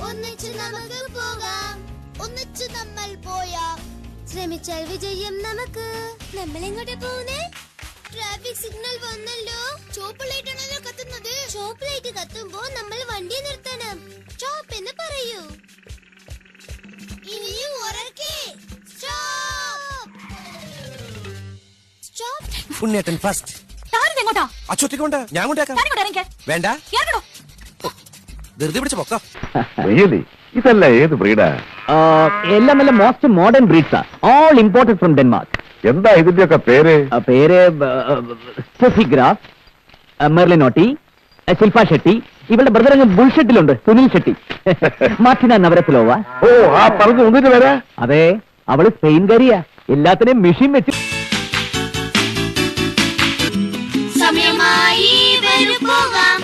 ഒന്നിച്ച് നമുക്ക് പോകാം, ഒന്നിച്ച് നമ്മൾ പോയാം, ശ്രമിച്ചാൽ വിജയം നമുക്ക്. നമ്മൾ എങ്ങോട്ടാ പോകുന്നേ? ട്രാഫിക് സിഗ്നൽ വന്നല്ലോ. ചോപ്പ് ലൈറ്റ് ആണല്ലോ കത്തുന്നത്. ചോപ്പ് ലൈറ്റ് കത്തുമ്പോ നമ്മൾ വണ്ടി നിർത്തണം. സ്റ്റോപ്പ് എന്ന് പറയൂ. ഇനിയും ഉറക്കെ സ്റ്റോപ്പ്. സ്റ്റോപ്പ്. ഉണ്ണിയേട്ടൻ ഫസ്റ്റ്. എങ്ങോട്ടാ? അച്ചോട്ടിക്കൊണ്ട് ഞാൻ കൊണ്ടേക്കാം. വേണ്ട, ധൃതി പിടിച്ച് പൊക്കാം. ഇതല്ല ഏത് ബ്രീഡാ? എല്ലാം നല്ല മോസ്റ്റ് മോഡേൺ ബ്രീഡ്സാ, ഓൾ ഇമ്പോർട്ടഡ് ഫ്രം ഡെൻമാർക്ക്. എന്താ ഇതിന്റെയൊക്കെ പേര്? പേര് Steffi Graf, Merlene Ottey, Shilpa Shetty. ഇവളുടെ ബ്രദർ അങ്ങ് ബുൾഷെട്ടിലുണ്ട്, സുനിൽ ഷെട്ടി. Martina Navratilova. ഓ, ആ പറഞ്ഞു ഒന്നിട്ട് വരാ. അതെ, അവള് സ്പെയിൻകാരിയാ. എല്ലാത്തിനെയും മെഷീൻ വെച്ച്. സമയമായി വരും പോകാം.